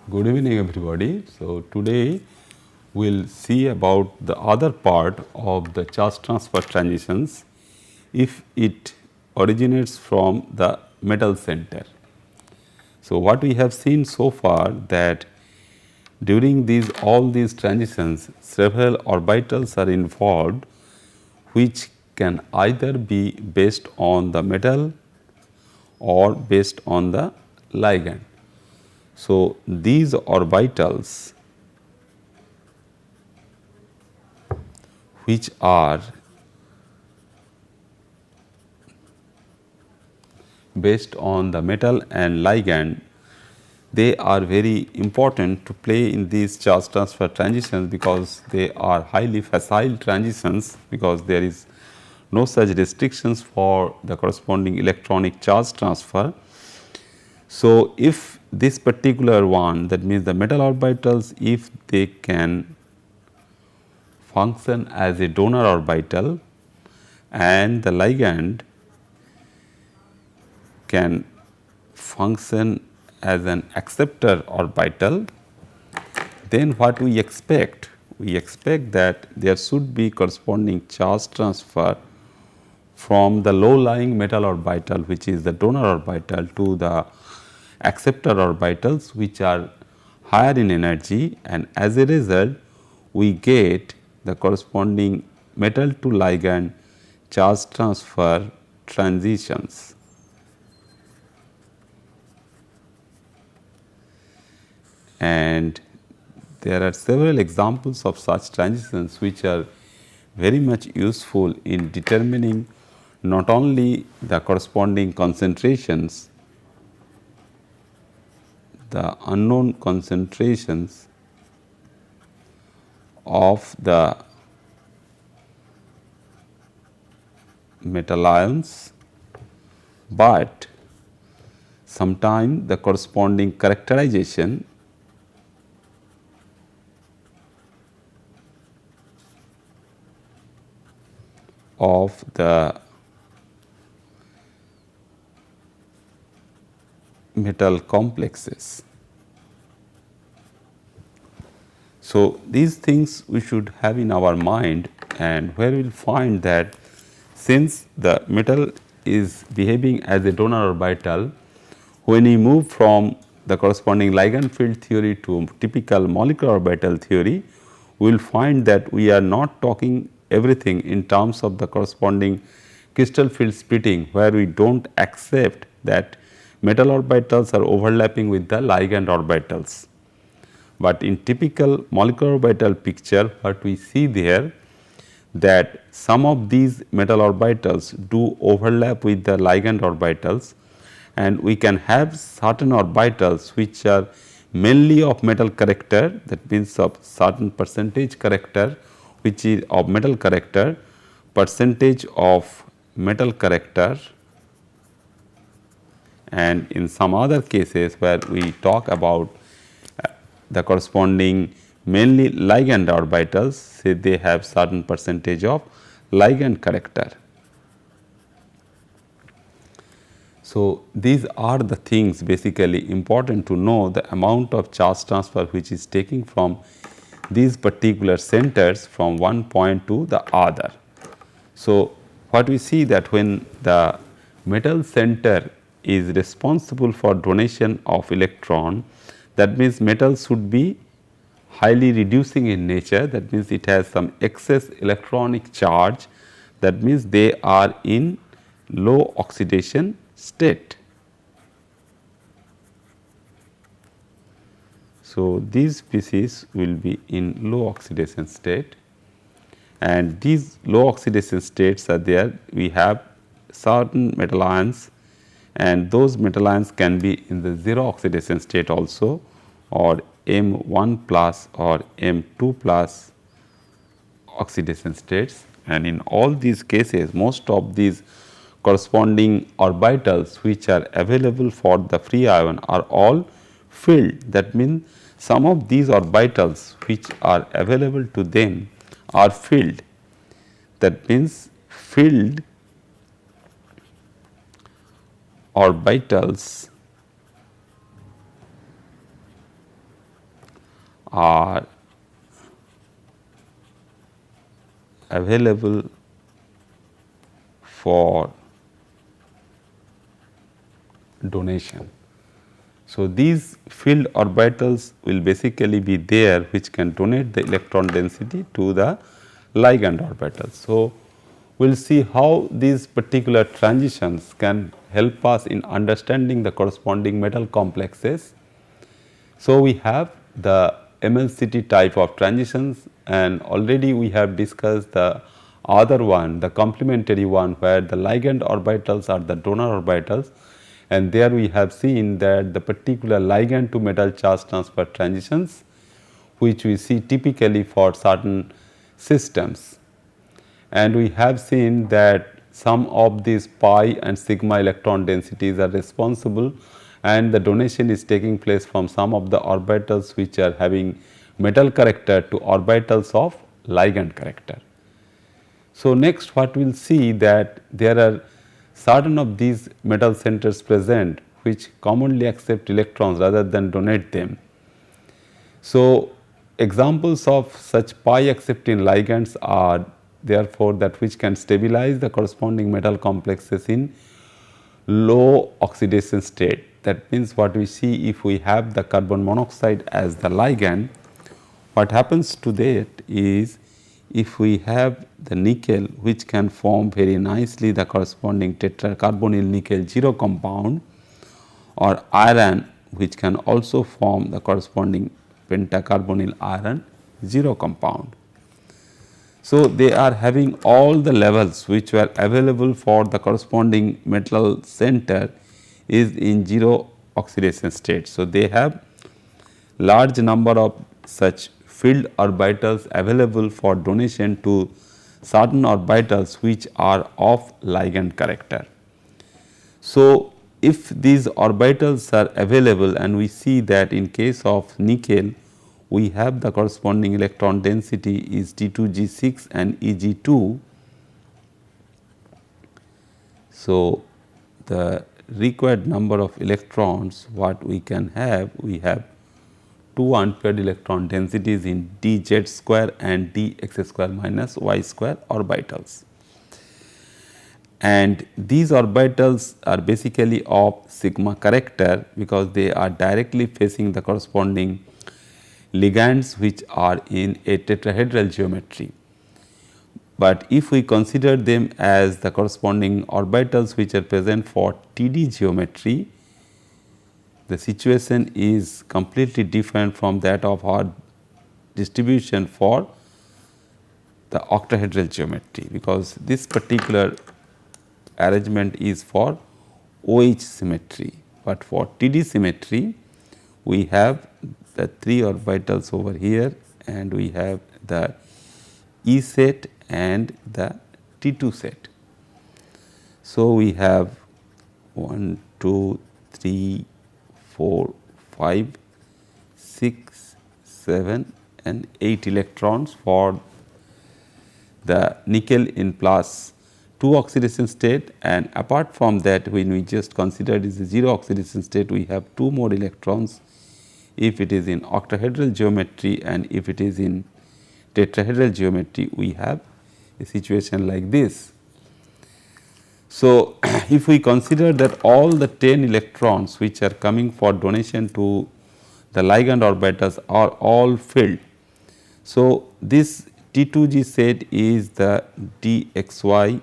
Good evening everybody. So today we will see about the other part of the charge transfer transitions if it originates from the metal center. So what we have seen so far that during all these transitions several orbitals are involved which can either be based on the metal or based on the ligand. So these orbitals which are based on the metal and ligand, they are very important to play in these charge transfer transitions because they are highly facile transitions because there is no such restrictions for the corresponding electronic charge transfer. So, if this particular one, that means the metal orbitals, if they can function as a donor orbital and the ligand can function as an acceptor orbital, then what we expect? We expect that there should be corresponding charge transfer from the low lying metal orbital, which is the donor orbital, to the acceptor orbitals which are higher in energy, and as a result we get the corresponding metal to ligand charge transfer transitions. And there are several examples of such transitions which are very much useful in determining not only the corresponding concentrations, the unknown concentrations of the metal ions, but sometimes the corresponding characterization of the metal complexes. So, these things we should have in our mind, and where we will find that since the metal is behaving as a donor orbital, when we move from the corresponding ligand field theory to typical molecular orbital theory, we will find that we are not talking everything in terms of the corresponding crystal field splitting, where we do not accept that metal orbitals are overlapping with the ligand orbitals. But in typical molecular orbital picture, what we see there that some of these metal orbitals do overlap with the ligand orbitals, and we can have certain orbitals which are mainly of metal character, that means of certain percentage character which is of metal character, percentage of metal character, and in some other cases where we talk about the corresponding mainly ligand orbitals, say they have certain percentage of ligand character. So, these are the things basically important to know the amount of charge transfer which is taking from these particular centers from one point to the other. So, what we see that when the metal center is responsible for donation of electron, that means metal should be highly reducing in nature, that means it has some excess electronic charge, that means they are in low oxidation state. So, these species will be in low oxidation state, and these low oxidation states are there. We have certain metal ions, and those metal ions can be in the zero oxidation state also, or M1 plus or M2 plus oxidation states, and in all these cases most of these corresponding orbitals which are available for the free ion are all filled. That means some of these orbitals which are available to them are filled. That means filled orbitals are available for donation. So, these filled orbitals will basically be there which can donate the electron density to the ligand orbital. So, we will see how these particular transitions can help us in understanding the corresponding metal complexes. So, we have the MLCT type of transitions, and already we have discussed the other one, the complementary one, where the ligand orbitals are the donor orbitals, and there we have seen that the particular ligand to metal charge transfer transitions which we see typically for certain systems. And we have seen that some of these pi and sigma electron densities are responsible, and the donation is taking place from some of the orbitals which are having metal character to orbitals of ligand character. So, next what we will see that there are certain of these metal centers present which commonly accept electrons rather than donate them. So, examples of such pi accepting ligands are therefore that which can stabilize the corresponding metal complexes in low oxidation state. That means, what we see, if we have the carbon monoxide as the ligand, what happens to that is, if we have the nickel which can form very nicely the corresponding tetracarbonyl nickel 0 compound, or iron which can also form the corresponding pentacarbonyl iron 0 compound. So, they are having all the levels which were available for the corresponding metal center is in 0 oxidation state. So, they have large number of such filled orbitals available for donation to certain orbitals which are of ligand character. So, if these orbitals are available, and we see that in case of nickel we have the corresponding electron density is T2G6 and Eg2. So, the required number of electrons what we can have, we have 2 unpaired electron densities in dz square and dx square minus y square orbitals. And these orbitals are basically of sigma character because they are directly facing the corresponding ligands which are in a tetrahedral geometry. But if we consider them as the corresponding orbitals which are present for TD geometry, the situation is completely different from that of our distribution for the octahedral geometry, because this particular arrangement is for OH symmetry, but for TD symmetry we have the 3 orbitals over here, and we have the E set and the T2 set. So, we have 1, 2, 3, 4, 5, 6, 7 and 8 electrons for the nickel in plus 2 oxidation state, and apart from that, when we just considered is a 0 oxidation state, we have 2 more electrons if it is in octahedral geometry, and if it is in tetrahedral geometry we have a situation like this. So, if we consider that all the 10 electrons which are coming for donation to the ligand orbitals are all filled. So, this T2G set is the dxy,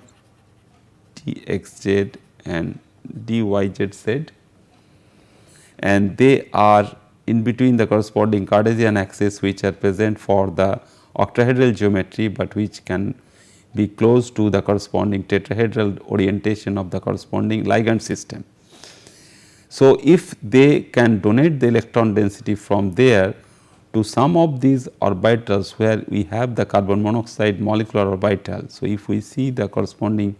dxz and dyz set, and they are in between the corresponding Cartesian axis which are present for the octahedral geometry, but which can be close to the corresponding tetrahedral orientation of the corresponding ligand system. So, if they can donate the electron density from there to some of these orbitals where we have the carbon monoxide molecular orbital. So, if we see the corresponding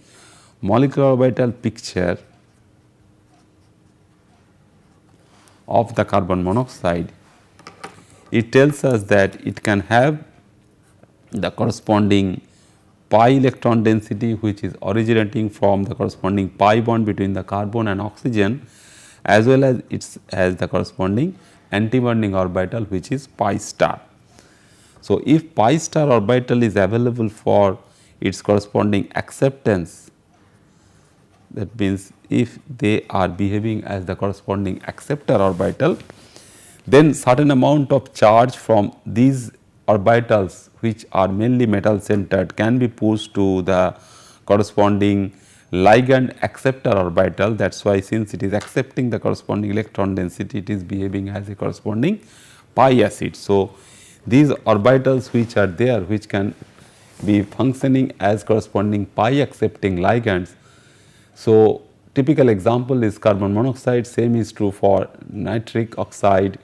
molecular orbital picture of the carbon monoxide, it tells us that it can have the corresponding pi electron density which is originating from the corresponding pi bond between the carbon and oxygen, as well as it has the corresponding antibonding orbital, which is pi star. So, if pi star orbital is available for its corresponding acceptance, that means if they are behaving as the corresponding acceptor orbital, then certain amount of charge from these orbitals, which are mainly metal centered, can be pushed to the corresponding ligand acceptor orbital. That is why, since it is accepting the corresponding electron density, it is behaving as a corresponding pi acid. So, these orbitals which are there, which can be functioning as corresponding pi accepting ligands. So, typical example is carbon monoxide, same is true for nitric oxide,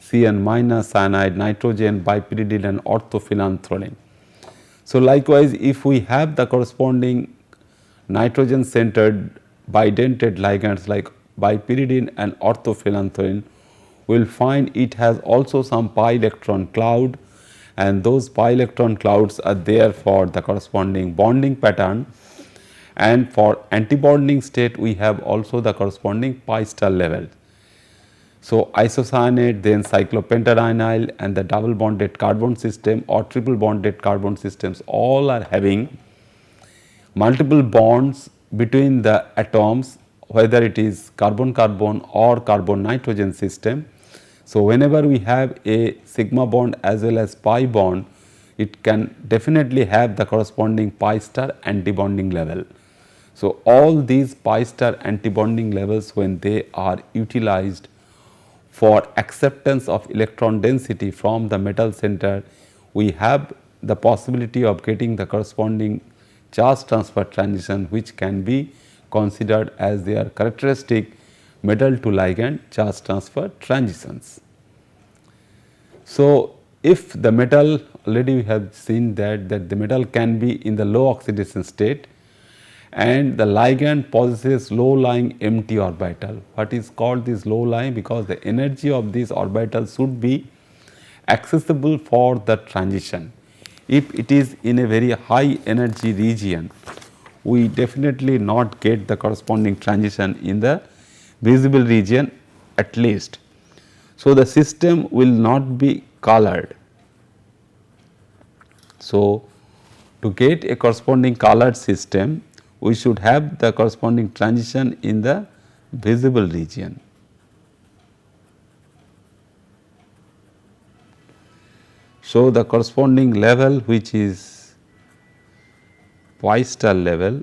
Cn minus, cyanide, nitrogen, bipyridine and orthophenanthrone. So, likewise, if we have the corresponding nitrogen centered bidentate ligands like bipyridine and orthophenanthrone, we will find it has also some pi electron cloud, and those pi electron clouds are there for the corresponding bonding pattern, and for antibonding state we have also the corresponding pi star level. So, isocyanate, then cyclopentadienyl and the double bonded carbon system or triple bonded carbon systems all are having multiple bonds between the atoms, whether it is carbon carbon or carbon nitrogen system. So, whenever we have a sigma bond as well as pi bond, it can definitely have the corresponding pi star antibonding level. So, all these pi star antibonding levels, when they are utilized for acceptance of electron density from the metal center, we have the possibility of getting the corresponding charge transfer transition, which can be considered as their characteristic metal to ligand charge transfer transitions. So, if the metal, already we have seen that the metal can be in the low oxidation state and the ligand possesses low lying empty orbital. What is called this low lying? Because the energy of this orbital should be accessible for the transition. If it is in a very high energy region, we definitely not get the corresponding transition in the visible region at least. So, the system will not be colored. So, to get a corresponding colored system, we should have the corresponding transition in the visible region. So, the corresponding level, which is pi star level,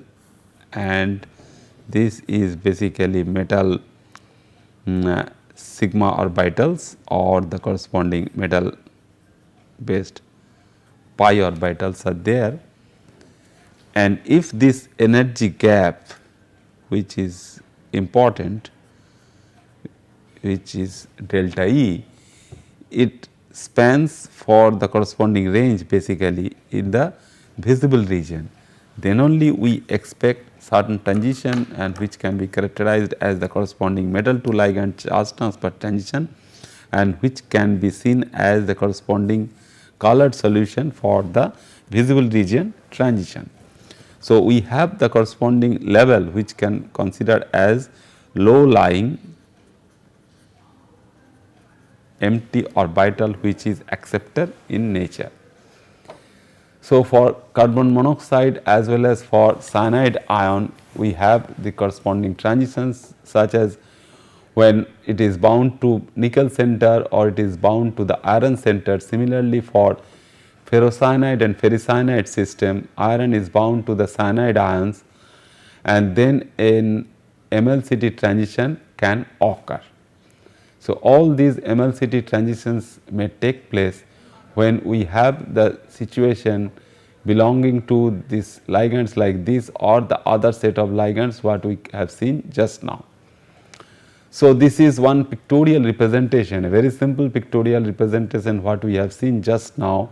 and this is basically metal sigma orbitals or the corresponding metal based pi orbitals are there. And if this energy gap, which is important, which is delta E, it spans for the corresponding range basically in the visible region, then only we expect certain transition, and which can be characterized as the corresponding metal to ligand charge transfer transition, and which can be seen as the corresponding colored solution for the visible region transition. So, we have the corresponding level which can consider as low lying empty orbital, which is acceptor in nature. So, for carbon monoxide as well as for cyanide ion, we have the corresponding transitions, such as when it is bound to nickel center or it is bound to the iron center. Similarly, for ferrocyanide and ferricyanide system, iron is bound to the cyanide ions, and then an MLCT transition can occur. So, all these MLCT transitions may take place when we have the situation belonging to these ligands like this or the other set of ligands what we have seen just now. So, this is one pictorial representation, a very simple pictorial representation what we have seen just now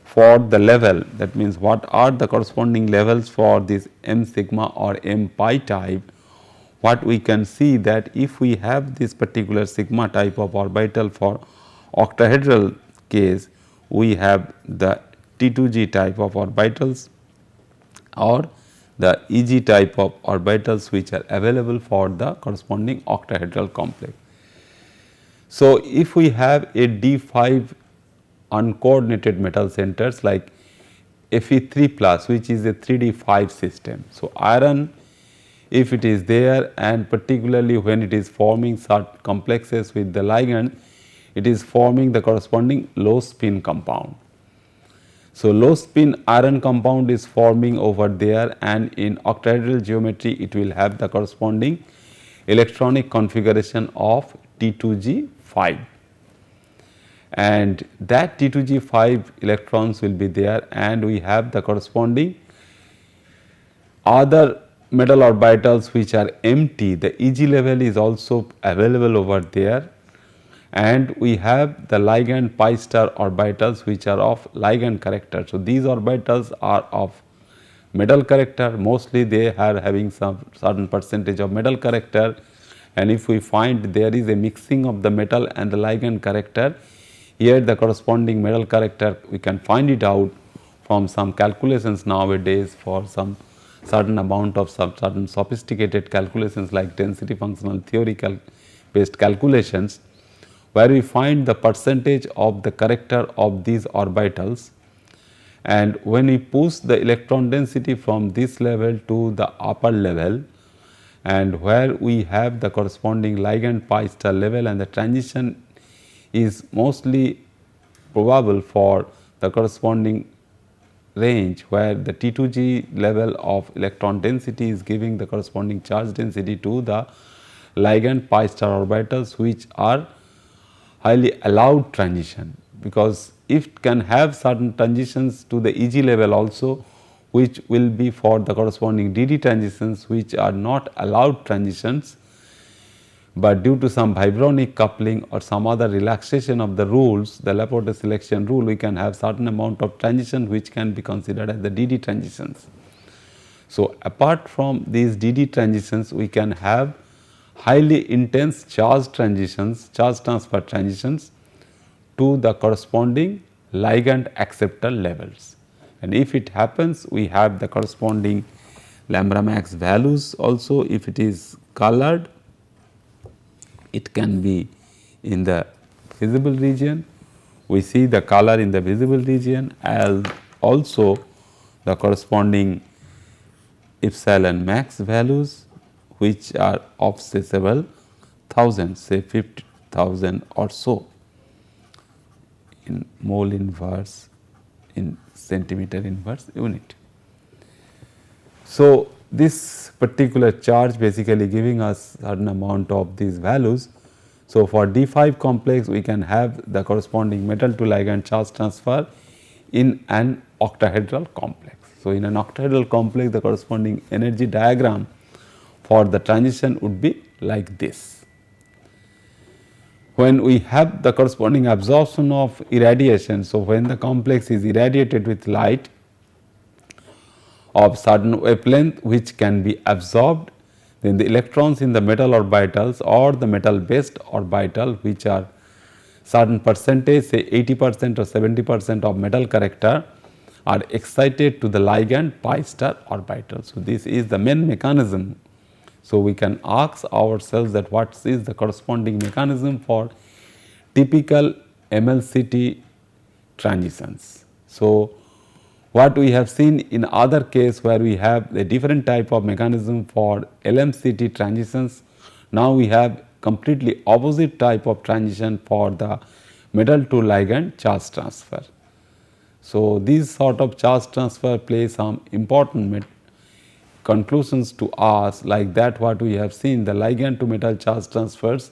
for the level. That means, what are the corresponding levels for this M sigma or M pi type. What we can see that if we have this particular sigma type of orbital for octahedral case, we have the T2G type of orbitals or the EG type of orbitals which are available for the corresponding octahedral complex. So, if we have a D5 uncoordinated metal centers like Fe3 plus, which is a 3D5 system. So, iron, if it is there, and particularly when it is forming certain complexes with the ligand, it is forming the corresponding low spin compound. So, low spin iron compound is forming over there, and in octahedral geometry it will have the corresponding electronic configuration of T2G5, and that T2G5 electrons will be there, and we have the corresponding other metal orbitals which are empty. The Eg level is also available over there, and we have the ligand pi star orbitals which are of ligand character. So, these orbitals are of metal character, mostly they are having some certain percentage of metal character, and if we find there is a mixing of the metal and the ligand character, here the corresponding metal character we can find it out from some calculations nowadays for some certain amount of some certain sophisticated calculations like density functional theory based calculations, where we find the percentage of the character of these orbitals, and when we push the electron density from this level to the upper level, and where we have the corresponding ligand pi star level, and the transition is mostly probable for the corresponding range where the T2G level of electron density is giving the corresponding charge density to the ligand pi star orbitals, which are highly allowed transition, because it can have certain transitions to the Eg level also, which will be for the corresponding DD transitions which are not allowed transitions, but due to some vibronic coupling or some other relaxation of the rules, the Laporte selection rule, we can have certain amount of transition which can be considered as the DD transitions. So, apart from these DD transitions, we can have highly intense charge transitions, charge transfer transitions to the corresponding ligand acceptor levels. And if it happens, we have the corresponding lambda max values also. If it is colored, it can be in the visible region. We see the color in the visible region, as also the corresponding epsilon max values which are of say several thousand, say 50,000 or so in mole inverse in centimeter inverse unit. So, this particular charge basically giving us certain amount of these values. So, for D5 complex we can have the corresponding metal to ligand charge transfer in an octahedral complex. So, in an octahedral complex the corresponding energy diagram for the transition would be like this. When we have the corresponding absorption of irradiation, so when the complex is irradiated with light of certain wavelength which can be absorbed, then the electrons in the metal orbitals or the metal based orbital, which are certain percentage, say 80% or 70% of metal character, are excited to the ligand pi star orbital. So, this is the main mechanism. So, we can ask ourselves that what is the corresponding mechanism for typical MLCT transitions. So, what we have seen in other case where we have a different type of mechanism for LMCT transitions, now we have completely opposite type of transition for the metal to ligand charge transfer. So, these sort of charge transfer play some important conclusions to us, like that what we have seen the ligand to metal charge transfers.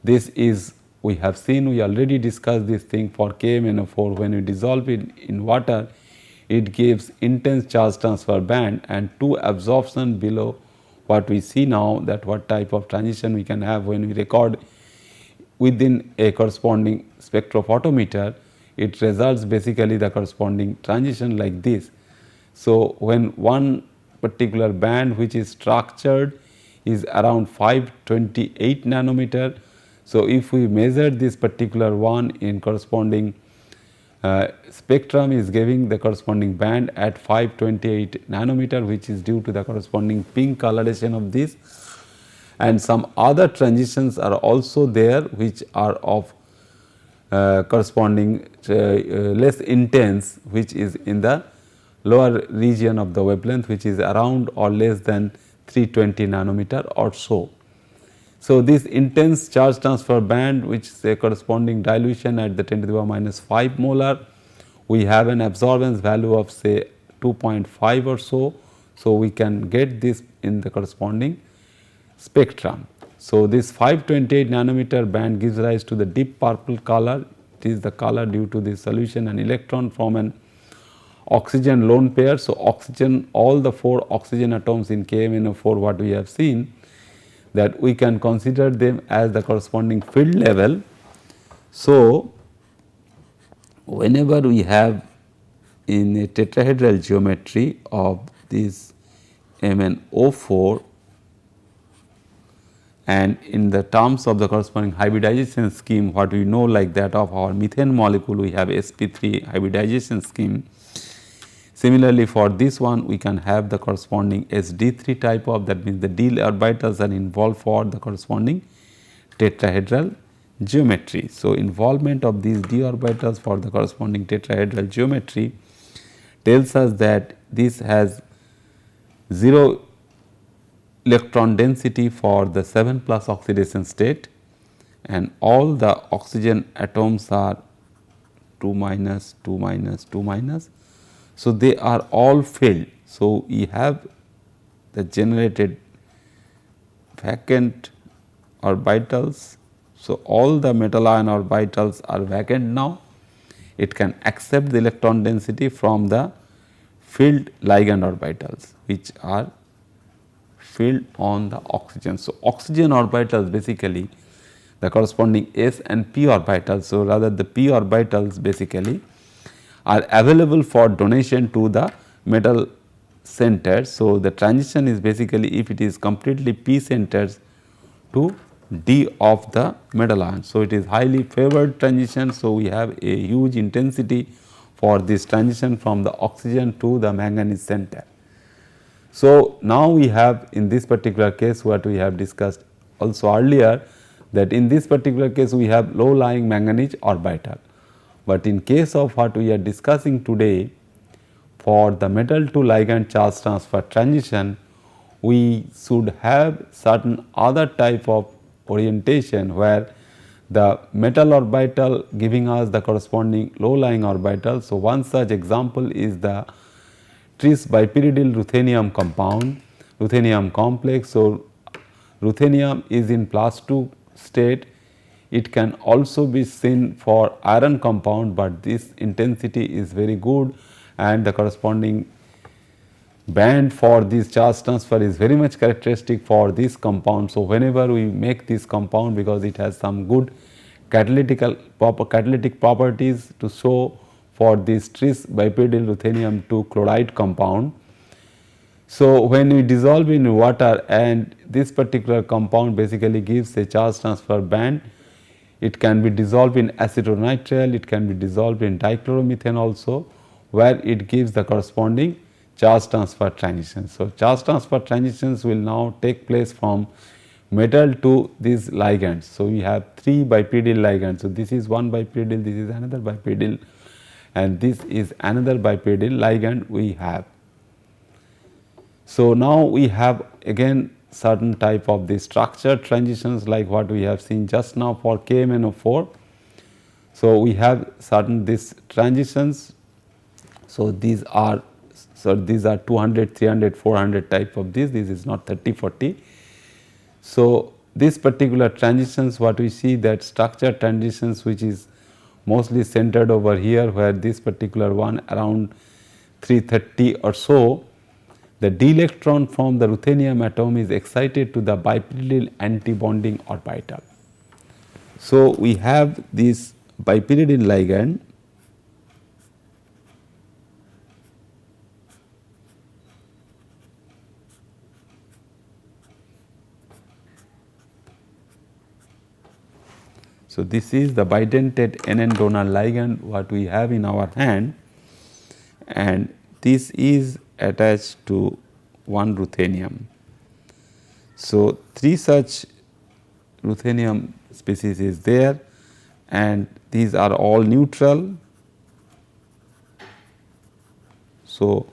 This is we have seen, we already discussed this thing for KMNO4. When we dissolve it in water, it gives intense charge transfer band and 2 absorption below what we see now, that what type of transition we can have when we record within a corresponding spectrophotometer. It results basically the corresponding transition like this. So, when one particular band which is structured is around 528 nanometer. So, if we measure this particular one in corresponding spectrum is giving the corresponding band at 528 nanometer, which is due to the corresponding pink coloration of this, and some other transitions are also there which are of corresponding less intense, which is in the lower region of the wavelength, which is around or less than 320 nanometer or so. So, this intense charge transfer band, which is a corresponding dilution at the 10 to the power minus 5 molar, we have an absorbance value of say 2.5 or so. So, we can get this in the corresponding spectrum. So, this 528 nanometer band gives rise to the deep purple color. It is the color due to the solution and electron from an oxygen lone pair. So, oxygen, all the 4 oxygen atoms in KMnO4 what we have seen, that we can consider them as the corresponding field level. So, whenever we have in a tetrahedral geometry of this MnO4 and in the terms of the corresponding hybridization scheme, what we know like that of our methane molecule, we have sp3 hybridization scheme. Similarly, for this one we can have the corresponding sd3 type of, that means the d orbitals are involved for the corresponding tetrahedral geometry. So, involvement of these d orbitals for the corresponding tetrahedral geometry tells us that this has 0 electron density for the 7 plus oxidation state, and all the oxygen atoms are 2 minus 2 minus 2 minus. So, they are all filled. So, we have the generated vacant orbitals. So, all the metal ion orbitals are vacant now. It can accept the electron density from the filled ligand orbitals, which are filled on the oxygen. So, oxygen orbitals basically the corresponding s and p orbitals. So, rather the p orbitals basically are available for donation to the metal centers. So, the transition is basically if it is completely p centers to d of the metal ion. So, it is highly favored transition. So, we have a huge intensity for this transition from the oxygen to the manganese center. So, now we have in this particular case what we have discussed also earlier, that in this particular case we have low lying manganese orbital. But in case of what we are discussing today, for the metal to ligand charge transfer transition, we should have certain other type of orientation where the metal orbital giving us the corresponding low lying orbital. So, one such example is the tris bipyridyl ruthenium compound, ruthenium complex. So, ruthenium is in +2 state. It can also be seen for iron compound, but this intensity is very good and the corresponding band for this charge transfer is very much characteristic for this compound. So, whenever we make this compound, because it has some good catalytic properties to show for this tris bipyridyl ruthenium 2 chloride compound. So, when we dissolve in water and this particular compound basically gives a charge transfer band, it can be dissolved in acetonitrile, it can be dissolved in dichloromethane also, where it gives the corresponding charge transfer transitions. So, charge transfer transitions will now take place from metal to these ligands. So, we have 3 bipyridyl ligands. So, this is one bipyridyl, this is another bipyridyl, and this is another bipyridyl ligand we have. So, now we have again certain type of the structured transitions like what we have seen just now for KMnO4. So, we have certain these transitions. So, these are 200, 300, 400 type of this is not 30, 40. So, this particular transitions what we see that structured transitions which is mostly centered over here, where this particular one around 330 or so, the d electron from the ruthenium atom is excited to the bipyridyl antibonding orbital. So, we have this bipyridyl ligand So, this is the bidentate NN donor ligand what we have in our hand, and this is attached to one ruthenium. So, 3 such ruthenium species is there, and these are all neutral. So,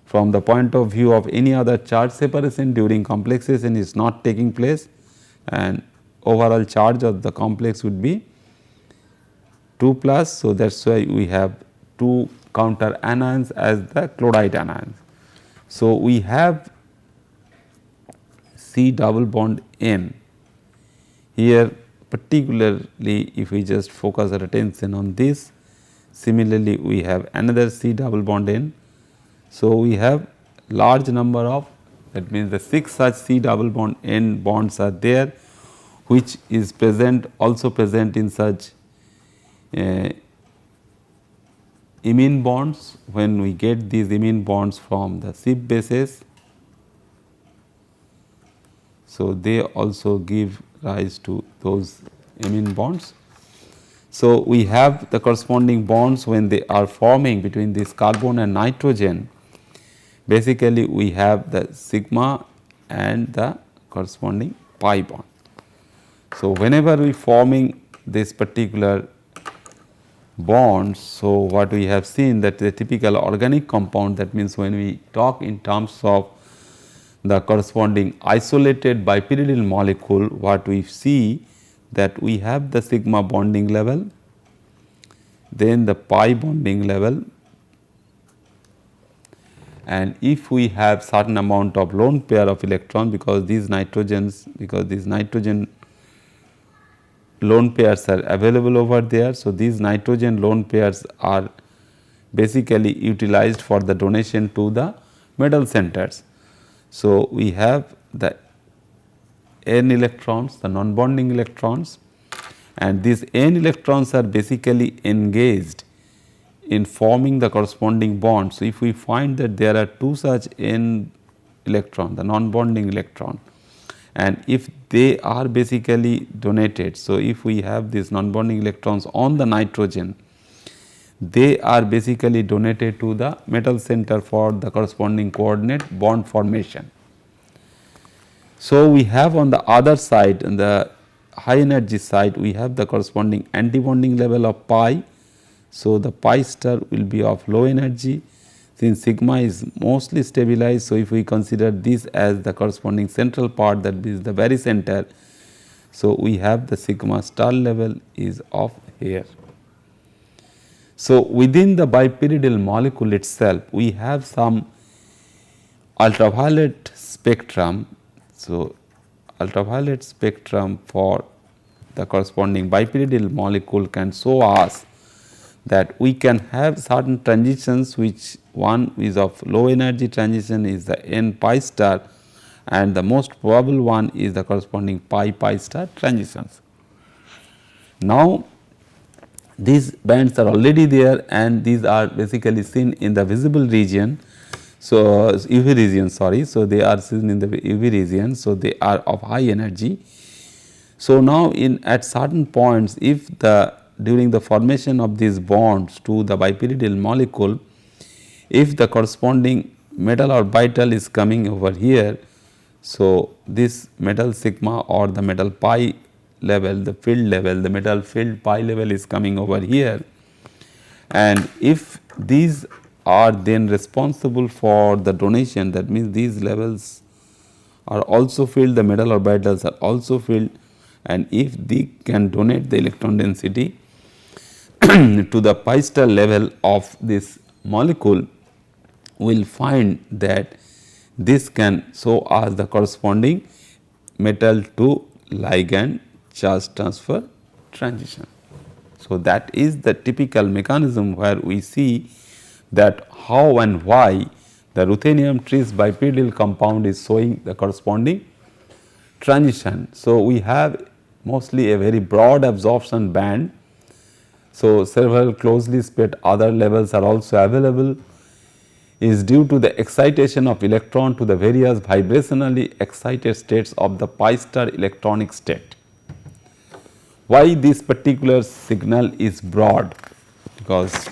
from the point of view of any other charge separation during complexation is not taking place, and overall charge of the complex would be 2 plus. So, that is why we have 2 counter anions as the chloride anions. So, we have C double bond N here, particularly if we just focus our attention on this. Similarly, we have another C double bond N. So, we have large number of, that means the 6 such C double bond N bonds are there, which is present, also present in such imine bonds. When we get these imine bonds from the ship bases, so they also give rise to those imine bonds. So, we have the corresponding bonds when they are forming between this carbon and nitrogen. Basically, we have the sigma and the corresponding pi bond. So, whenever we forming this particular bonds, so what we have seen that the typical organic compound, that means when we talk in terms of the corresponding isolated bipyridine molecule, what we see that we have the sigma bonding level, then the pi bonding level, and if we have certain amount of lone pair of electron, because these nitrogen lone pairs are available over there. So, these nitrogen lone pairs are basically utilized for the donation to the metal centers. So, we have the n electrons, the non bonding electrons, and these n electrons are basically engaged in forming the corresponding bond. So, if we find that there are 2 such n electron, the non bonding electron, and if they are basically donated. So, if we have these non bonding electrons on the nitrogen, they are basically donated to the metal center for the corresponding coordinate bond formation. So, we have on the other side, on the high energy side, we have the corresponding anti-bonding level of pi. So, the pi star will be of low energy, since sigma is mostly stabilized. So, if we consider this as the corresponding central part, that is the very center. So, we have the sigma star level is of here. So, within the bipyridyl molecule itself, we have some ultraviolet spectrum. So, ultraviolet spectrum for the corresponding bipyridyl molecule can show us that we can have certain transitions, which one is of low energy transition is the n pi star, and the most probable one is the corresponding pi star transitions. Now, these bands are already there, and these are basically seen in the visible region. So, UV region, sorry. So, they are seen in the UV region. So, they are of high energy. So, now in at certain points, if the during the formation of these bonds to the bipyridyl molecule, if the corresponding metal orbital is coming over here. So, this metal sigma or the metal pi level, the field level, the metal field pi level is coming over here, and if these are then responsible for the donation, that means these levels are also filled, the metal orbitals are also filled, and if they can donate the electron density to the pi star level of this molecule, we will find that this can show us the corresponding metal to ligand charge transfer transition. So, that is the typical mechanism where we see that how and why the ruthenium tris bipyridyl compound is showing the corresponding transition. So, we have mostly a very broad absorption band. So, several closely spaced other levels are also available, is due to the excitation of electron to the various vibrationally excited states of the pi star electronic state. Why this particular signal is broad? Because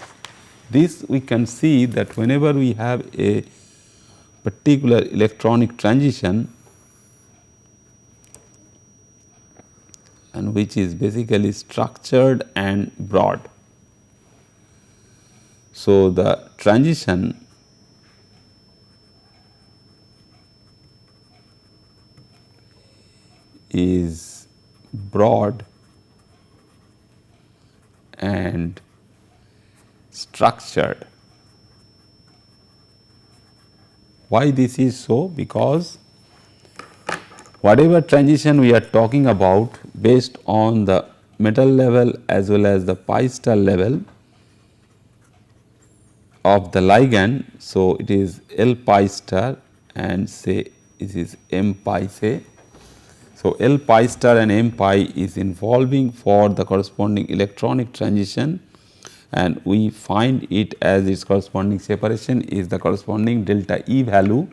this we can see that whenever we have a particular electronic transition, and which is basically structured and broad. So, the transition is broad and structured. Why this is so? Because whatever transition we are talking about based on the metal level as well as the pi star level of the ligand. So, it is L pi star and say this is M pi say. So, L pi star and M pi is involving for the corresponding electronic transition, and we find it as its corresponding separation is the corresponding delta E value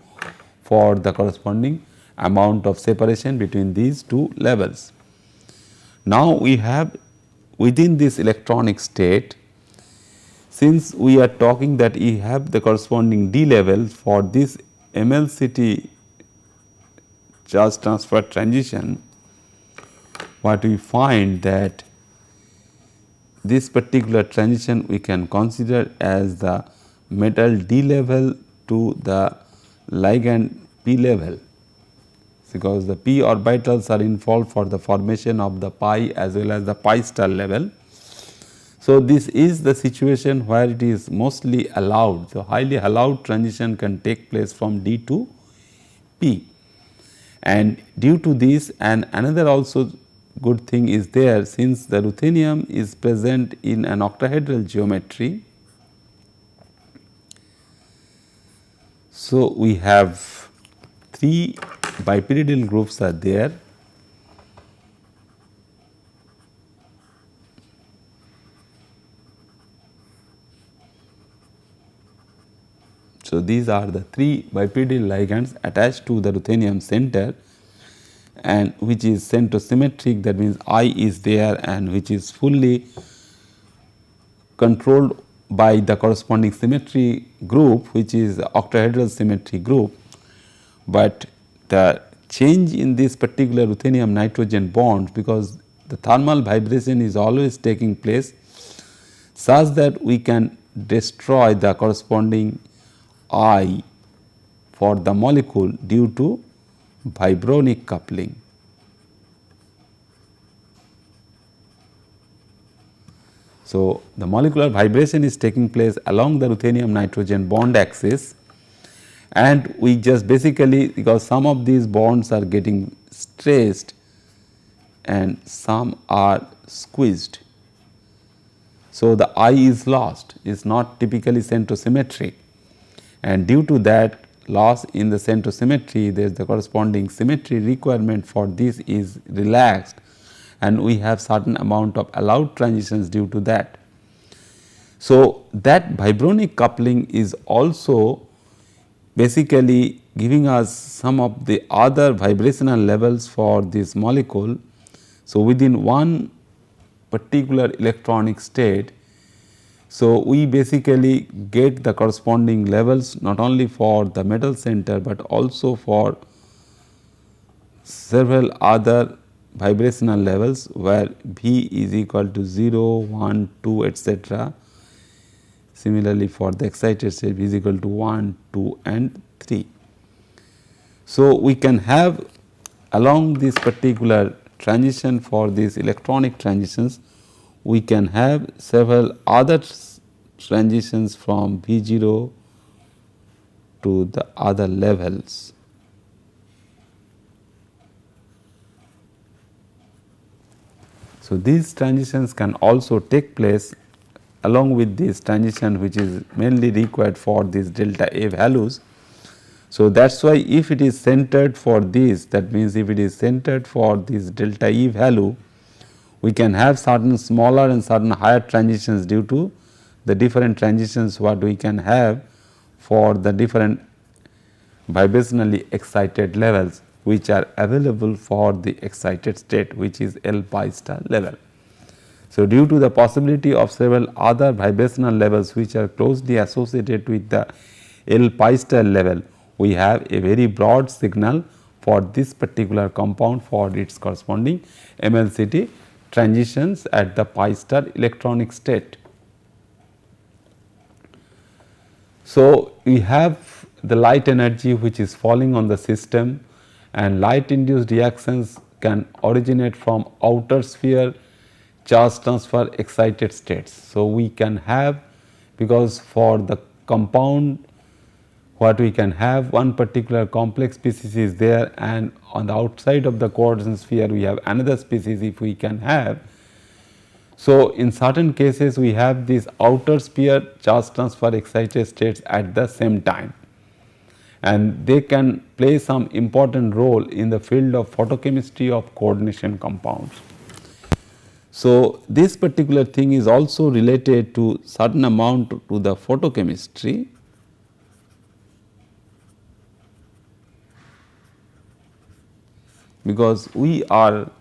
for the corresponding amount of separation between these two levels. Now, we have within this electronic state, since we are talking that we have the corresponding D levels for this MLCT charge transfer transition, what we find that this particular transition we can consider as the metal D level to the ligand P level, because the p orbitals are involved for the formation of the pi as well as the pi star level. So, this is the situation where it is mostly allowed. So, highly allowed transition can take place from D to P, and due to this, and another also good thing is there, since the ruthenium is present in an octahedral geometry. So, we have 3 bipyridine groups are there. So, these are the 3 bipyridine ligands attached to the ruthenium center, and which is centrosymmetric, that means I is there, and which is fully controlled by the corresponding symmetry group, which is the octahedral symmetry group. But the change in this particular ruthenium nitrogen bond, because the thermal vibration is always taking place such that we can destroy the corresponding I for the molecule due to vibronic coupling. So, the molecular vibration is taking place along the ruthenium nitrogen bond axis, and we just basically, because some of these bonds are getting stressed and some are squeezed. So, the I is lost, is not typically centrosymmetric, and due to that loss in the centrosymmetry, there is the corresponding symmetry requirement for this is relaxed, and we have certain amount of allowed transitions due to that. So, that vibronic coupling is also basically giving us some of the other vibrational levels for this molecule. So, within one particular electronic state, so we basically get the corresponding levels not only for the metal center, but also for several other vibrational levels where V is equal to 0, 1, 2, etc. Similarly, for the excited state V is equal to 1, 2 and 3. So, we can have along this particular transition for these electronic transitions, we can have several other transitions from V0 to the other levels. So, these transitions can also take place along with this transition, which is mainly required for these delta A values. So, that is why if it is centered for this, that means if it is centered for this delta E value, we can have certain smaller and certain higher transitions due to the different transitions what we can have for the different vibrationally excited levels which are available for the excited state, which is L pi star level. So, due to the possibility of several other vibrational levels which are closely associated with the L pi star level, we have a very broad signal for this particular compound for its corresponding MLCT transitions at the pi star electronic state. So, we have the light energy which is falling on the system, and light induced reactions can originate from outer sphere charge transfer excited states. So, we can have, because for the compound what we can have, one particular complex species is there, and on the outside of the coordinate sphere we have another species if we can have. So, in certain cases we have these outer sphere charge transfer excited states at the same time, and they can play some important role in the field of photochemistry of coordination compounds. So, this particular thing is also related to certain amount to the photochemistry. Because we are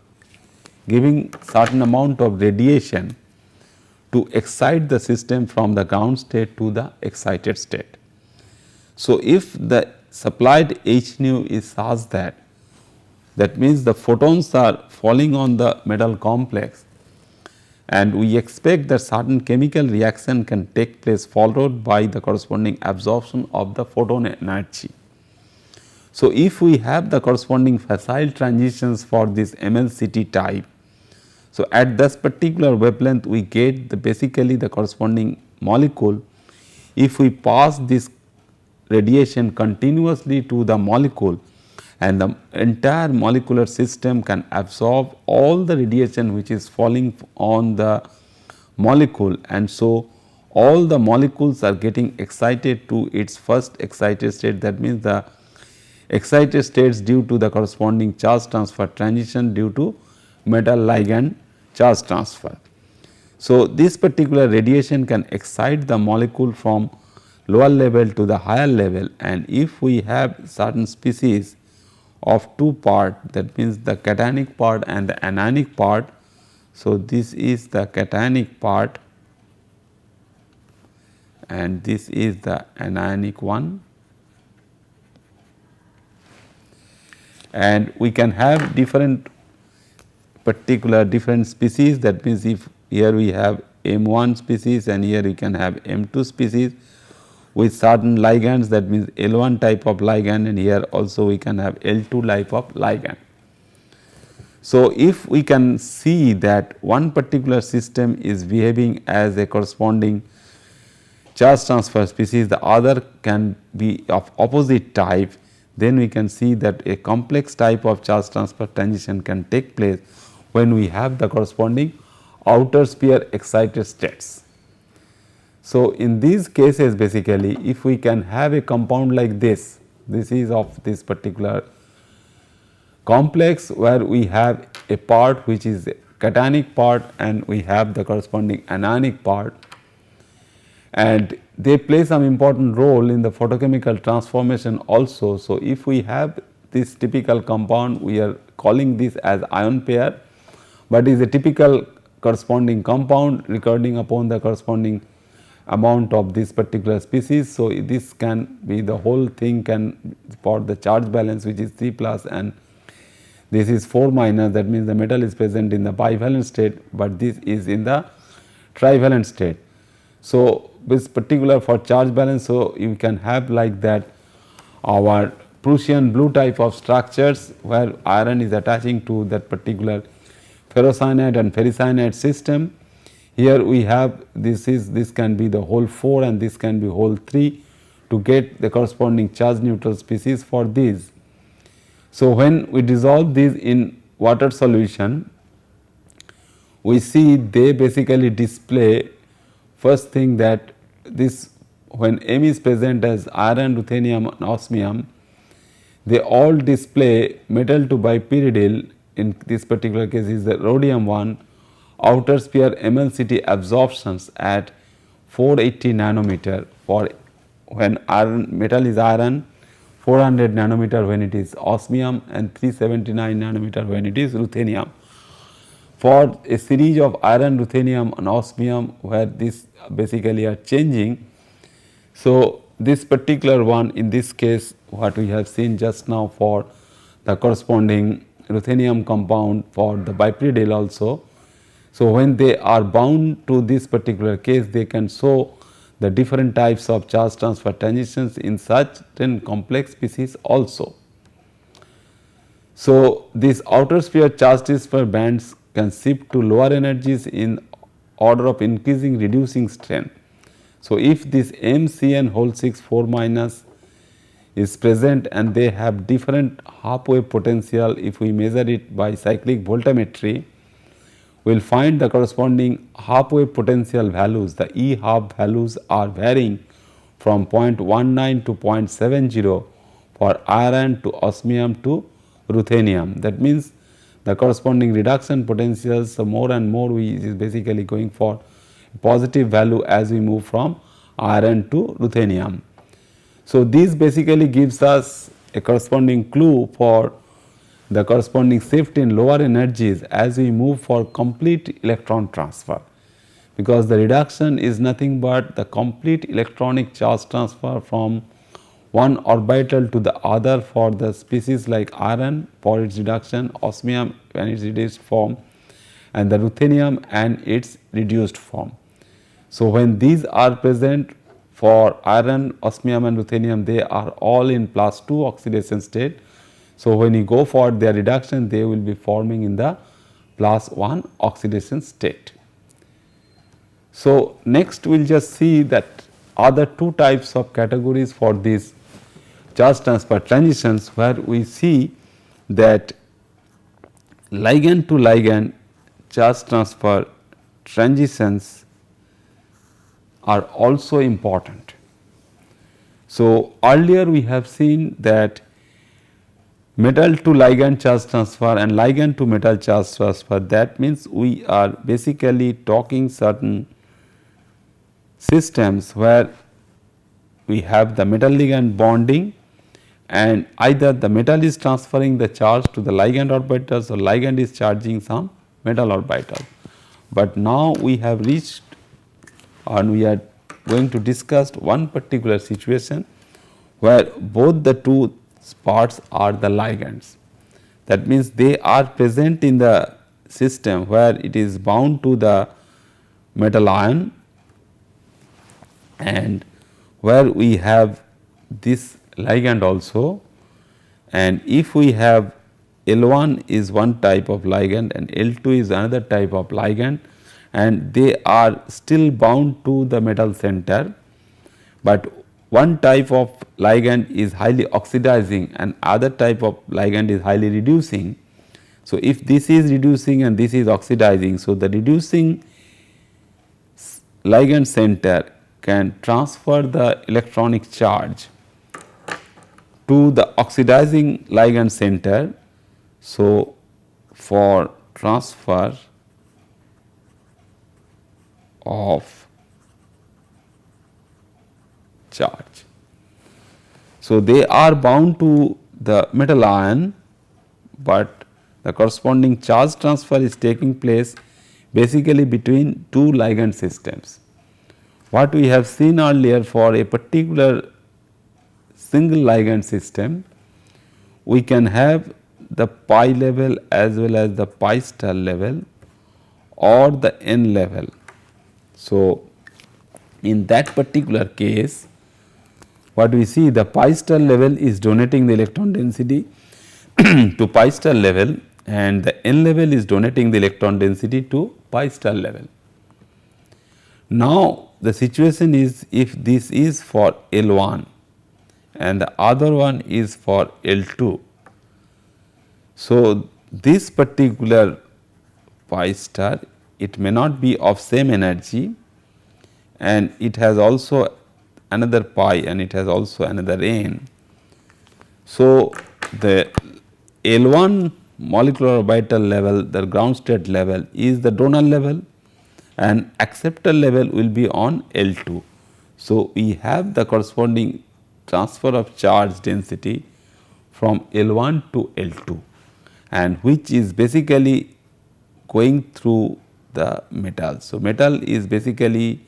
giving certain amount of radiation to excite the system from the ground state to the excited state. So, if the supplied H nu is such that means the photons are falling on the metal complex, and we expect that certain chemical reaction can take place followed by the corresponding absorption of the photon energy. So, if we have the corresponding facile transitions for this MLCT type, so at this particular wavelength we get basically the corresponding molecule. If we pass this radiation continuously to the molecule, and the entire molecular system can absorb all the radiation which is falling on the molecule, and so all the molecules are getting excited to its first excited state. That means the excited states due to the corresponding charge transfer transition due to metal ligand charge transfer. So, this particular radiation can excite the molecule from lower level to the higher level, and if we have certain species of two part, that means the cationic part and the anionic part. So, this is the cationic part and this is the anionic one, and we can have different species. That means, if here we have M1 species and here we can have M2 species with certain ligands, that means L1 type of ligand, and here also we can have L2 type of ligand. So, if we can see that one particular system is behaving as a corresponding charge transfer species, the other can be of opposite type, then we can see that a complex type of charge transfer transition can take place when we have the corresponding outer sphere excited states. So, in these cases basically if we can have a compound like this is of this particular complex where we have a part which is a cationic part and we have the corresponding anionic part, and they play some important role in the photochemical transformation also. So, if we have this typical compound, we are calling this as ion pair, but is a typical corresponding compound recording upon the corresponding amount of this particular species. So, this can be the whole thing can for the charge balance which is 3 plus and this is 4 minus, that means the metal is present in the bivalent state, but this is in the trivalent state. So, this particular for charge balance, so you can have like that our Prussian blue type of structures where iron is attaching to that particular ferrocyanide and ferricyanide system. Here we have this can be the whole 4 and this can be whole 3 to get the corresponding charge neutral species for these. So, when we dissolve these in water solution, we see they basically display first thing that this when M is present as iron, ruthenium and osmium, they all display metal to bipyridyl. In this particular case is the rhodium one, outer sphere MLCT absorptions at 480 nanometer for when iron metal is iron, 400 nanometer when it is osmium and 379 nanometer when it is ruthenium. For a series of iron, ruthenium and osmium where this basically are changing. So, this particular one in this case what we have seen just now for the corresponding ruthenium compound for the bipyridine also. So, when they are bound to this particular case, they can show the different types of charge transfer transitions in certain complex species also. So, these outer sphere charge transfer bands can shift to lower energies in order of increasing reducing strength. So, if this MCN whole 6 4 minus is present and they have different half wave potential, if we measure it by cyclic voltammetry, we will find the corresponding half wave potential values. The E half values are varying from 0.19 to 0.70 for iron to osmium to ruthenium. That means the corresponding reduction potentials, so more and more we is basically going for positive value as we move from iron to ruthenium. So, this basically gives us a corresponding clue for the corresponding shift in lower energies as we move for complete electron transfer, because the reduction is nothing but the complete electronic charge transfer from one orbital to the other for the species like iron for its reduction, osmium when its reduced form, and the ruthenium and its reduced form. So, when these are present for iron, osmium and ruthenium, they are all in +2 oxidation state. So, when you go for their reduction, they will be forming in the +1 oxidation state. So, next we will just see that other two types of categories for these charge transfer transitions, where we see that ligand to ligand charge transfer transitions are also important. So, earlier we have seen that metal to ligand charge transfer and ligand to metal charge transfer, that means we are basically talking certain systems where we have the metal ligand bonding, and either the metal is transferring the charge to the ligand orbitals or ligand is charging some metal orbital. But now we have reached and we are going to discuss one particular situation where both the two parts are the ligands. That means they are present in the system where it is bound to the metal ion, and where we have this ligand also, and if we have L1 is one type of ligand and L2 is another type of ligand, and they are still bound to the metal center, but one type of ligand is highly oxidizing and other type of ligand is highly reducing. So, if this is reducing and this is oxidizing, so the reducing ligand center can transfer the electronic charge to the oxidizing ligand center. So, for transfer of charge, so they are bound to the metal ion, but the corresponding charge transfer is taking place basically between two ligand systems. What we have seen earlier, for a particular single ligand system, we can have the pi level as well as the pi star level or the n level. So, in that particular case, what we see, the pi star level is donating the electron density to pi star level, and the n level is donating the electron density to pi star level. Now, the situation is, if this is for L1 and the other one is for L2. So, this particular pi star, it may not be of same energy, and it has also another pi and it has also another n. So, the L1 molecular orbital level, the ground state level is the donor level, and acceptor level will be on L2. So, we have the corresponding transfer of charge density from L1 to L2, and which is basically going through the metal. So, metal is basically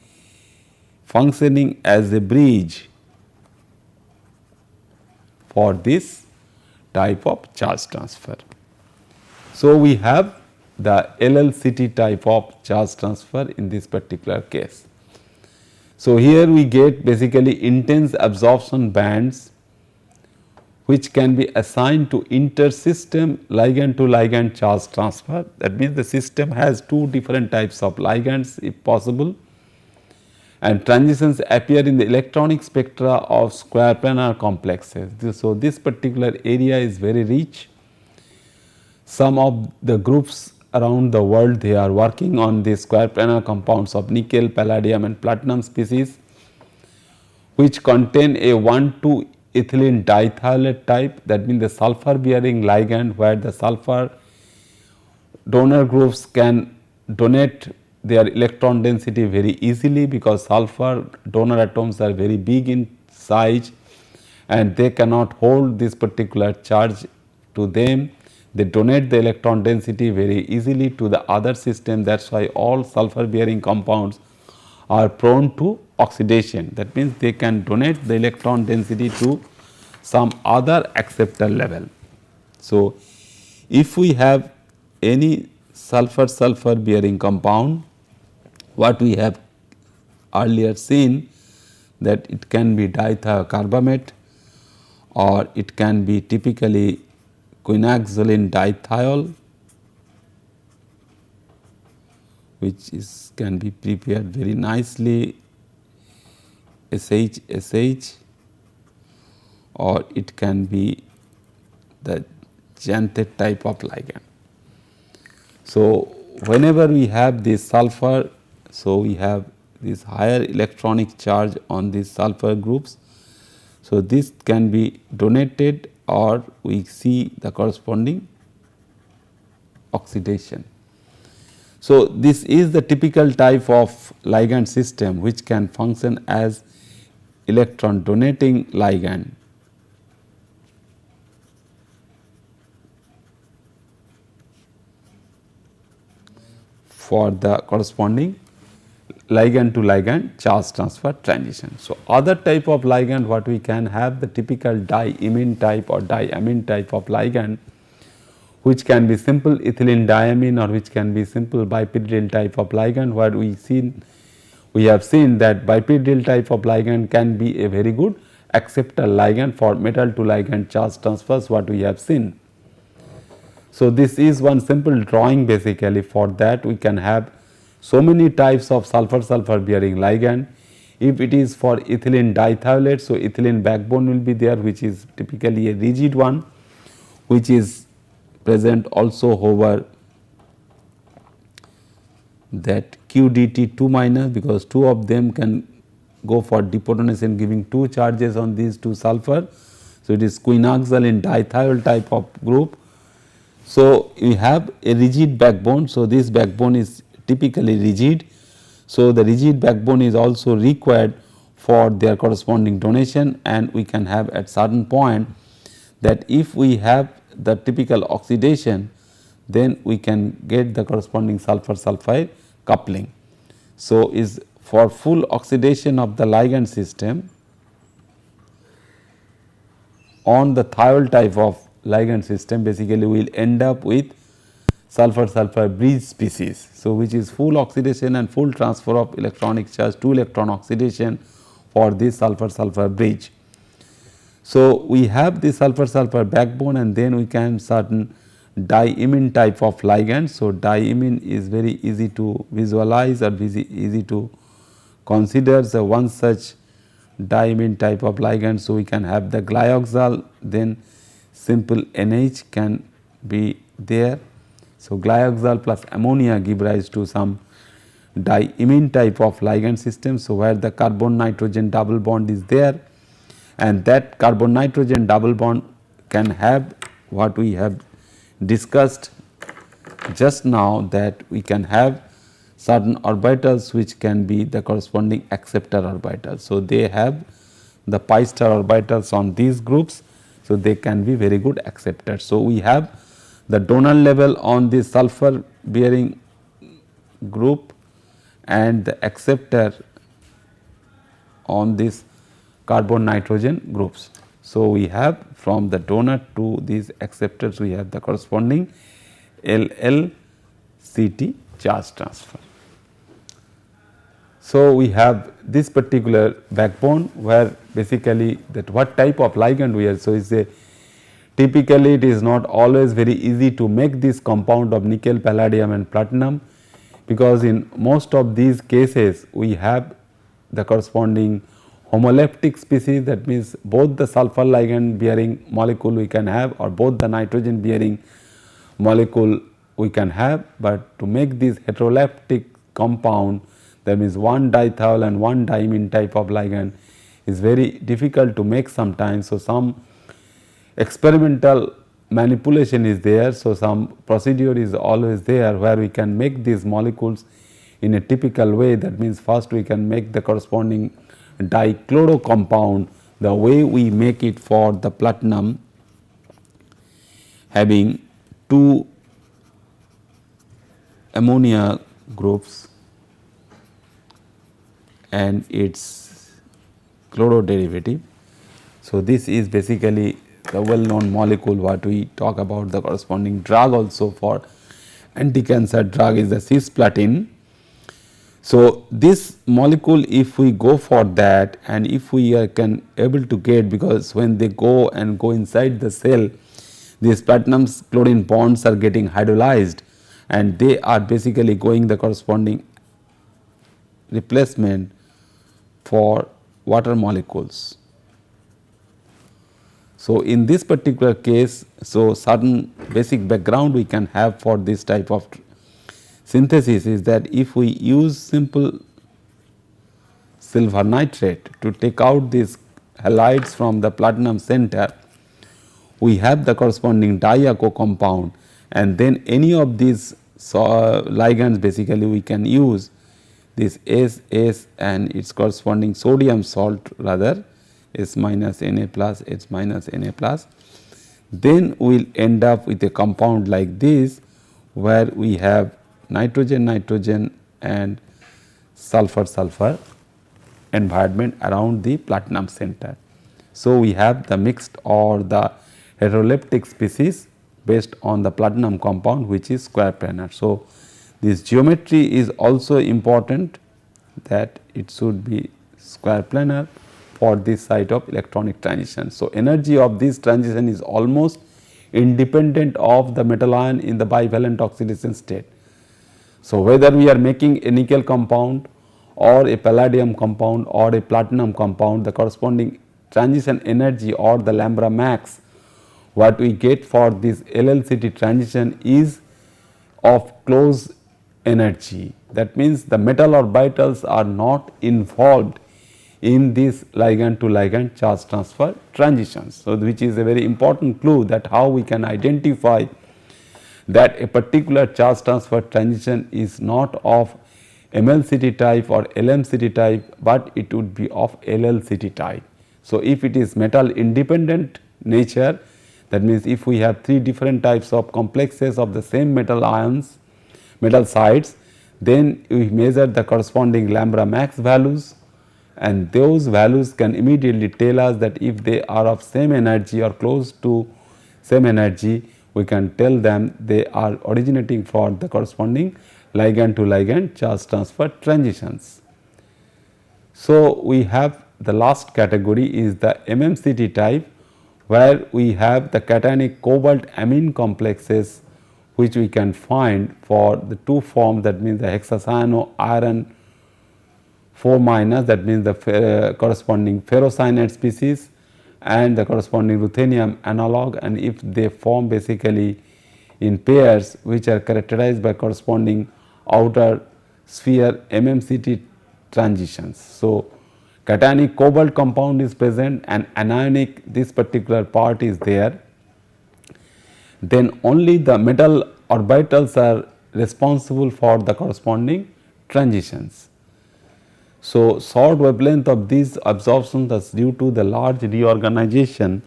functioning as a bridge for this type of charge transfer. So, we have the LLCT type of charge transfer in this particular case. So, here we get basically intense absorption bands which can be assigned to inter-system ligand to ligand charge transfer. That means, the system has two different types of ligands if possible, and transitions appear in the electronic spectra of square planar complexes. So, this particular area is very rich. Some of the groups around the world, they are working on the square planar compounds of nickel, palladium and platinum species, which contain a 1,2 ethylene dithiolate type. That means, the sulfur bearing ligand where the sulfur donor groups can donate their electron density very easily, because sulfur donor atoms are very big in size and they cannot hold this particular charge to them. They donate the electron density very easily to the other system. That is why all sulfur bearing compounds are prone to oxidation. That means, they can donate the electron density to some other acceptor level. So, if we have any sulfur bearing compound, what we have earlier seen, that it can be dithiocarbamate or it can be typically quinaxolene dithiol, which can be prepared very nicely SH, or it can be the xanthate type of ligand. So, whenever we have this sulfur, so we have this higher electronic charge on these sulfur groups. So, this can be donated or we see the corresponding oxidation. So, this is the typical type of ligand system which can function as electron donating ligand. For the corresponding ligand to ligand charge transfer transition. So, other type of ligand what we can have, the typical diimine type or diamine type of ligand, which can be simple ethylene diamine or which can be simple bipyridyl type of ligand, where we have seen that bipyridyl type of ligand can be a very good acceptor ligand for metal to ligand charge transfers, what we have seen. So, this is one simple drawing. Basically, for that we can have so many types of sulfur bearing ligand. If it is for ethylene dithiolate, so ethylene backbone will be there, which is typically a rigid one, which is present also over that QDT 2 minus, because two of them can go for deprotonation, giving two charges on these two sulfur. So, it is quinaxolene dithiol type of group. So, we have a rigid backbone. So, this backbone is typically rigid. So, the rigid backbone is also required for their corresponding donation, and we can have at certain point that if we have the typical oxidation, then we can get the corresponding sulfur sulfide coupling. So, is for full oxidation of the ligand system on the thiol type of ligand system, basically we will end up with sulfur bridge species. So, which is full oxidation and full transfer of electronic charge, 2 electron oxidation for this sulfur bridge. So, we have the sulfur backbone, and then we can certain diimine type of ligand. So, diimine is very easy to visualize or easy to consider. So, one such diimine type of ligand. So, we can have the glyoxal, then simple NH can be there. So, glyoxal plus ammonia give rise to some diimine type of ligand system. So, where the carbon nitrogen double bond is there, and that carbon nitrogen double bond can have what we have discussed just now, that we can have certain orbitals which can be the corresponding acceptor orbitals. So, they have the pi star orbitals on these groups. So, they can be very good acceptors. So, we have the donor level on the sulfur bearing group and the acceptor on this carbon nitrogen groups. So, we have from the donor to these acceptors, we have the corresponding LLCT charge transfer. So, we have this particular backbone where basically that what type of ligand we are. So, it is a typically it is not always very easy to make this compound of nickel, palladium and platinum, because in most of these cases we have the corresponding homoleptic species, that means both the sulfur ligand bearing molecule we can have or both the nitrogen bearing molecule we can have, but to make this heteroleptic compound, that means one dithiol and one diamine type of ligand, is very difficult to make sometimes. So, some experimental manipulation is there. So, some procedure is always there where we can make these molecules in a typical way. That means first we can make the corresponding dichloro compound the way we make it for the platinum, having two ammonia groups and its chloro derivative. So, this is basically the well known molecule what we talk about. The corresponding drug also for anti-cancer drug is the cisplatin. So, this molecule, if we go for that and if we are able to get, because when they go inside the cell, these platinum chlorine bonds are getting hydrolyzed and they are basically going the corresponding replacement for water molecules. So, in this particular case, so certain basic background we can have for this type of synthesis is that if we use simple silver nitrate to take out these halides from the platinum center, we have the corresponding diaco compound, and then any of these ligands basically we can use this S and its corresponding sodium salt, rather S minus Na plus, H minus Na plus. Then we will end up with a compound like this where we have nitrogen and sulfur environment around the platinum center. So, we have the mixed or the heteroleptic species based on the platinum compound, which is square planar. So, this geometry is also important, that it should be square planar for this site of electronic transition. So, energy of this transition is almost independent of the metal ion in the bivalent oxidation state. So, whether we are making a nickel compound or a palladium compound or a platinum compound, the corresponding transition energy or the lambda max what we get for this LLCT transition is of close energy. That means, the metal orbitals are not involved in this ligand to ligand charge transfer transitions. So, which is a very important clue that how we can identify that a particular charge transfer transition is not of MLCT type or LMCT type, but it would be of LLCT type. So, if it is metal independent nature, that means if we have three different types of complexes of the same metal ions, metal sites, then we measure the corresponding lambda max values, and those values can immediately tell us that if they are of same energy or close to same energy, we can tell them they are originating for the corresponding ligand to ligand charge transfer transitions. So, we have the last category is the MMCT type, where we have the cationic cobalt amine complexes which we can find for the two forms, that means the hexacyano iron 4 minus, that means the corresponding ferrocyanide species and the corresponding ruthenium analog, and if they form basically in pairs which are characterized by corresponding outer sphere MMCT transitions. So, cationic cobalt compound is present and anionic this particular part is there, then only the metal orbitals are responsible for the corresponding transitions. So, short wavelength of these absorptions is due to the large reorganization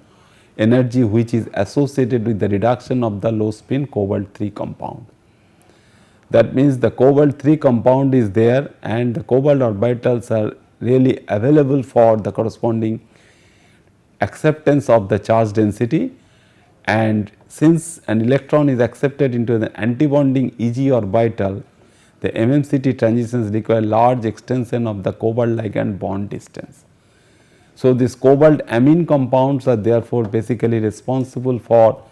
energy which is associated with the reduction of the low spin cobalt 3 compound. That means, the cobalt 3 compound is there and the cobalt orbitals are really available for the corresponding acceptance of the charge density, and since an electron is accepted into the antibonding EG orbital, the MMCT transitions require large extension of the cobalt ligand bond distance. So, these cobalt amine compounds are therefore basically responsible for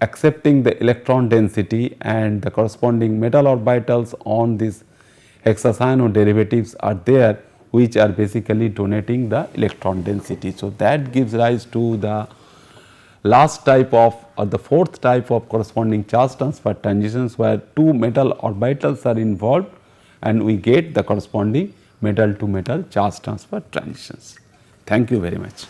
accepting the electron density, and the corresponding metal orbitals on these hexacyano derivatives are there, which are basically donating the electron density. So, that gives rise to the last type of, or the fourth type of corresponding charge transfer transitions, where two metal orbitals are involved and we get the corresponding metal to metal charge transfer transitions. Thank you very much.